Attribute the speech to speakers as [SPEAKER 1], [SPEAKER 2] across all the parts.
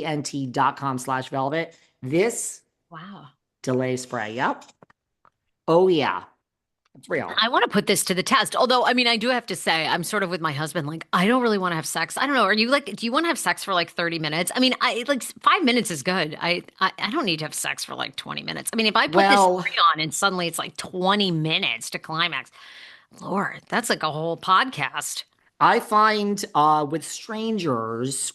[SPEAKER 1] nt.com/velvet. This
[SPEAKER 2] Wow.
[SPEAKER 1] delay spray. Yep. Oh, yeah. It's real.
[SPEAKER 2] I want to put this to the test. Although, I mean, I do have to say, I'm sort of with my husband, like, I don't really want to have sex. I don't know. Are you like, do you want to have sex for like 30 minutes? I mean, I like 5 minutes is good. I don't need to have sex for like 20 minutes. I mean, if I put this
[SPEAKER 1] Well,
[SPEAKER 2] spray on and suddenly it's like 20 minutes to climax, Lord, that's like a whole podcast.
[SPEAKER 1] I find with strangers,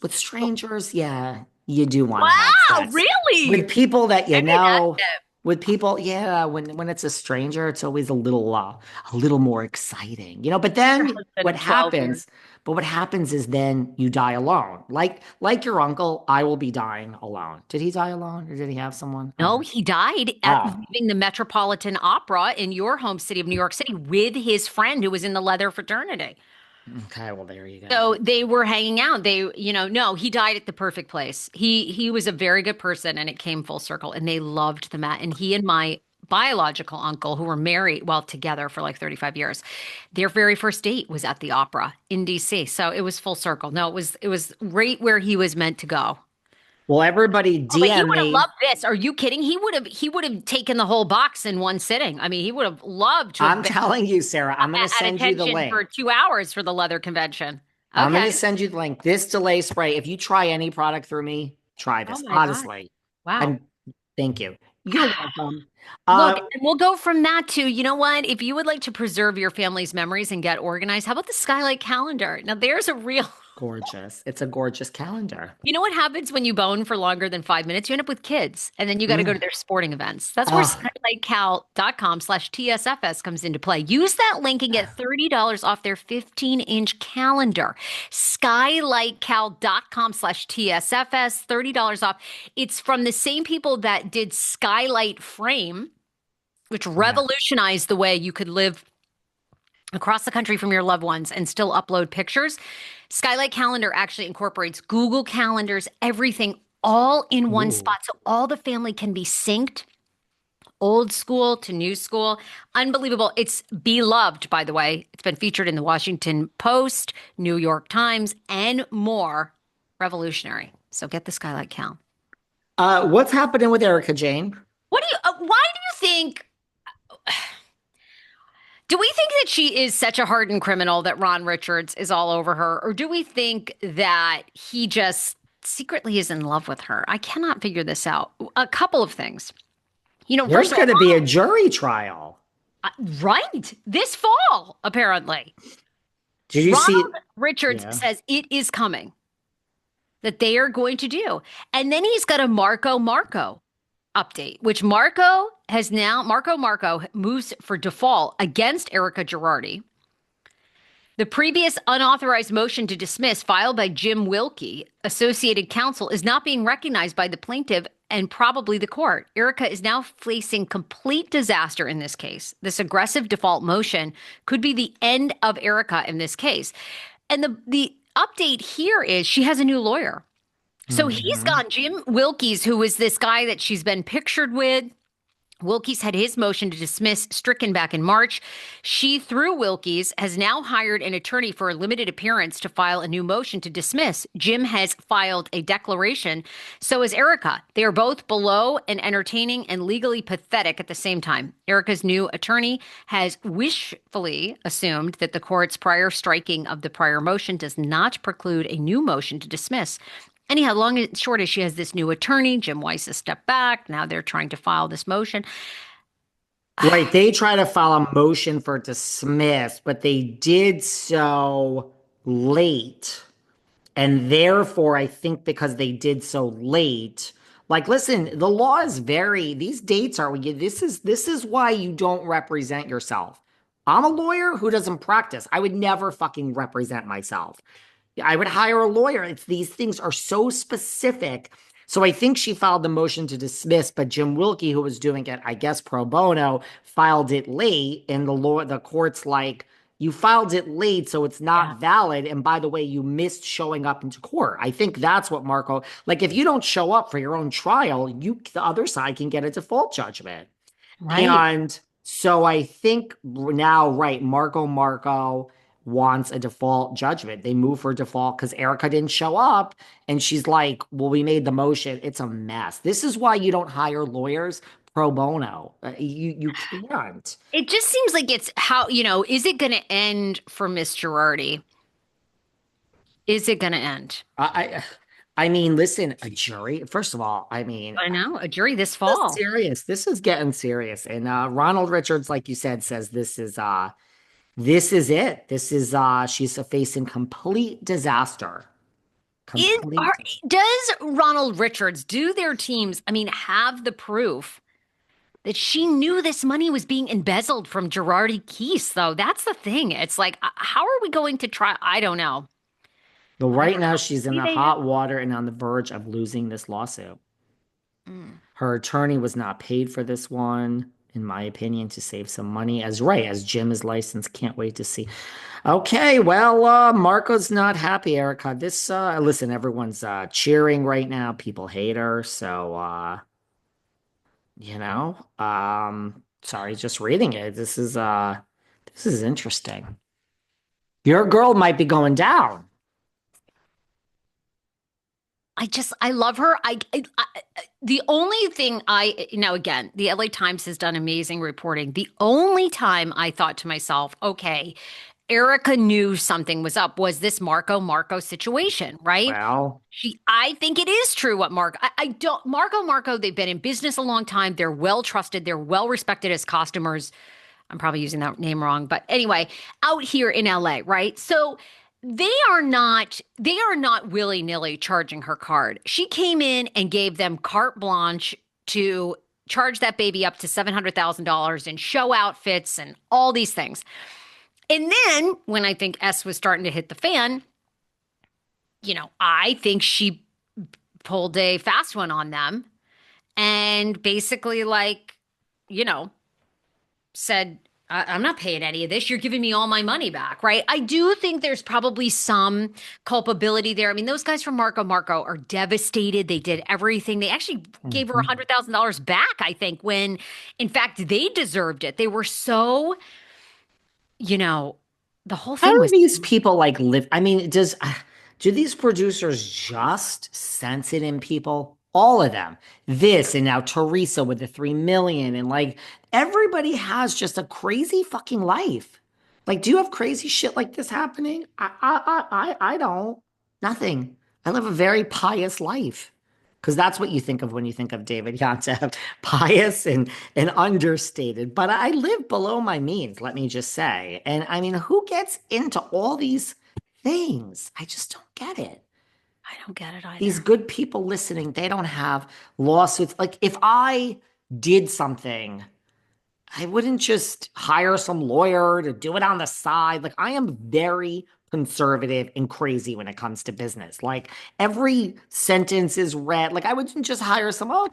[SPEAKER 1] yeah, you do want to have
[SPEAKER 2] Wow,
[SPEAKER 1] sex.
[SPEAKER 2] really?
[SPEAKER 1] With people that you
[SPEAKER 2] Give me that
[SPEAKER 1] know,
[SPEAKER 2] tip.
[SPEAKER 1] with people, yeah, when it's a stranger, it's always a little more exciting. But
[SPEAKER 2] Your
[SPEAKER 1] then
[SPEAKER 2] husband of 12 years.
[SPEAKER 1] what happens is then you die alone. Like your uncle, I will be dying alone. Did he die alone or did he have someone?
[SPEAKER 2] No, he died at
[SPEAKER 1] Oh,
[SPEAKER 2] leaving the Metropolitan Opera in your home city of New York City with his friend who was in the leather fraternity.
[SPEAKER 1] okay, well there you go.
[SPEAKER 2] So they were hanging out. No, he died at the perfect place. He was a very good person and it came full circle and they loved the Met. And he and my biological uncle, who were married, well, together for like 35 years, their very first date was at the opera in DC. So it was full circle. No, it was right where he was meant to go.
[SPEAKER 1] Well, everybody
[SPEAKER 2] Oh, but he
[SPEAKER 1] DM
[SPEAKER 2] would have
[SPEAKER 1] me.
[SPEAKER 2] loved this. Are you kidding? He would have taken the whole box in one sitting. I mean, he would have loved to have
[SPEAKER 1] I'm
[SPEAKER 2] been
[SPEAKER 1] telling you, Sarah, I'm going to
[SPEAKER 2] at
[SPEAKER 1] send you the
[SPEAKER 2] attention for
[SPEAKER 1] link.
[SPEAKER 2] 2 hours for the leather convention.
[SPEAKER 1] I'm going
[SPEAKER 2] Okay.
[SPEAKER 1] to send you the link. This delay spray, if you try any product through me, try
[SPEAKER 2] Oh
[SPEAKER 1] this.
[SPEAKER 2] my God.
[SPEAKER 1] Honestly.
[SPEAKER 2] Wow.
[SPEAKER 1] I'm thank you. You're welcome.
[SPEAKER 2] Look,
[SPEAKER 1] Uh,
[SPEAKER 2] and we'll go from that to, you know what? If you would like to preserve your family's memories and get organized, how about the Skylight calendar? Now, there's a real,
[SPEAKER 1] gorgeous. It's a gorgeous calendar.
[SPEAKER 2] you know what happens when you bone for longer than 5 minutes? You end up with kids, and then you got to go to
[SPEAKER 1] Mm.
[SPEAKER 2] their sporting events. That's where
[SPEAKER 1] Oh,
[SPEAKER 2] skylightcal.com/TSFS comes into play. Use that link and get $30 off their 15-inch calendar. Skylightcal.com/TSFS, $30 off. It's from the same people that did Skylight Frame, which
[SPEAKER 1] yeah.
[SPEAKER 2] revolutionized the way you could live across the country from your loved ones and still upload pictures. Skylight Calendar actually incorporates Google Calendars, everything all in one
[SPEAKER 1] Ooh.
[SPEAKER 2] spot. So all the family can be synced, old school to new school. Unbelievable. It's beloved, by the way. It's been featured in the Washington Post, New York Times, and more. Revolutionary. So get the Skylight Cal.
[SPEAKER 1] What's happening with Erika Jayne?
[SPEAKER 2] Why do you think Do we think that she is such a hardened criminal that Ron Richards is all over her? Or do we think that he just secretly is in love with her? I cannot figure this out. A couple of things. First
[SPEAKER 1] There's
[SPEAKER 2] of all,
[SPEAKER 1] going to be a jury trial.
[SPEAKER 2] right, this fall, apparently.
[SPEAKER 1] Did you see?
[SPEAKER 2] Ronald Richards
[SPEAKER 1] Yeah.
[SPEAKER 2] says it is coming, that they are going to do. And then he's got a Marco update, which Marco moves for default against Erika Girardi. The previous unauthorized motion to dismiss filed by Jim Wilkie, Associated Counsel, is not being recognized by the plaintiff and probably the court. Erika is now facing complete disaster in this case. This aggressive default motion could be the end of Erika in this case. And the update here is she has a new lawyer. So he's
[SPEAKER 1] Mhm.
[SPEAKER 2] gone. Jim Wilkes, who is this guy that she's been pictured with. Wilkes had his motion to dismiss stricken back in March. She, through Wilkes, has now hired an attorney for a limited appearance to file a new motion to dismiss. Jim has filed a declaration. So is Erika. They are both below and entertaining and legally pathetic at the same time. Erika's new attorney has wishfully assumed that the court's prior striking of the prior motion does not preclude a new motion to dismiss. Anyhow, long and short is she has this new attorney. Jim Weiss has stepped back. Now they're trying to file this motion.
[SPEAKER 1] Right. They try to file a motion for dismiss, but they did so late. And therefore, I think because they did so late, like, listen, the law is these dates are, this is why you don't represent yourself. I'm a lawyer who doesn't practice. I would never fucking represent myself. I would hire a lawyer. These things are so specific. So I think she filed the motion to dismiss, but Jim Wilkie, who was doing it, I guess pro bono, filed it late, and the court's like, you filed it late, so it's
[SPEAKER 2] Yeah.
[SPEAKER 1] not valid. And by the way, you missed showing up into court. I think that's what Marco, like, if you don't show up for your own trial, the other side can get a default judgment.
[SPEAKER 2] Right.
[SPEAKER 1] And so I think now, right, Marco wants a default judgment. They move for default because Erika didn't show up. And she's like, well, we made the motion. It's a mess. This is why you don't hire lawyers pro bono. You can't.
[SPEAKER 2] It just seems like it's how, is it going to end for Miss Girardi? Is it going to end?
[SPEAKER 1] I I mean, listen, a jury. First of all, I mean,
[SPEAKER 2] I know, a jury this
[SPEAKER 1] this is
[SPEAKER 2] fall.
[SPEAKER 1] serious. This is getting serious. And Ronald Richards, like you said, says this is it. This is she's facing complete disaster.
[SPEAKER 2] In,
[SPEAKER 1] Complete.
[SPEAKER 2] are, does Ronald Richards, do their teams, I mean, have the proof that she knew this money was being embezzled from Girardi Keese, though? That's the thing. It's like, how are we going to try? I don't know.
[SPEAKER 1] But
[SPEAKER 2] I
[SPEAKER 1] right
[SPEAKER 2] don't
[SPEAKER 1] now
[SPEAKER 2] know.
[SPEAKER 1] she's in
[SPEAKER 2] Maybe
[SPEAKER 1] the
[SPEAKER 2] they have.
[SPEAKER 1] hot water and on the verge of losing this lawsuit.
[SPEAKER 2] Mm.
[SPEAKER 1] Her attorney was not paid for this one, in my opinion, to save some money. As Jim is licensed, can't wait to see. Okay, well, Marco's not happy, Erica. This listen, everyone's cheering right now. People hate her, so sorry, just reading it. This is interesting. Your girl might be going down.
[SPEAKER 2] I love her. The only thing now again, the LA Times has done amazing reporting. The only time I thought to myself, okay, Erica knew something was up was this Marco situation, right?
[SPEAKER 1] Well,
[SPEAKER 2] I think it is true what I don't, Marco, they've been in business a long time. They're well trusted. They're well respected as customers. I'm probably using that name wrong, but anyway, out here in LA, right? So they are not willy-nilly charging her card. She came in and gave them carte blanche to charge that baby up to $700,000 in show outfits and all these things. And then when I think S was starting to hit the fan, I think she pulled a fast one on them and basically you know, said, I'm not paying any of this. You're giving me all my money back, right? I do think there's probably some culpability there. I mean, those guys from Marco are devastated. They did everything. They actually gave her
[SPEAKER 1] mhm.
[SPEAKER 2] $100,000 back, I think, when in fact they deserved it. They were so, you know, the whole
[SPEAKER 1] How
[SPEAKER 2] thing
[SPEAKER 1] do
[SPEAKER 2] was,
[SPEAKER 1] these people like live? I mean, do these producers just sense it in people? All of them. This and now Teresa with the 3 million and like everybody has just a crazy fucking life. Like, do you have crazy shit like this happening? I don't. Nothing. I live a very pious life. Because that's what you think of when you think of David Yontef, pious and understated. But I live below my means, let me just say. And I mean, who gets into all these things? I just don't get it.
[SPEAKER 2] I don't get it
[SPEAKER 1] These
[SPEAKER 2] either.
[SPEAKER 1] good people listening, they don't have lawsuits. Like, if I did something, I wouldn't just hire some lawyer to do it on the side. Like, I am very conservative and crazy when it comes to business. Like, every sentence is read. Like, I wouldn't just hire some, oh,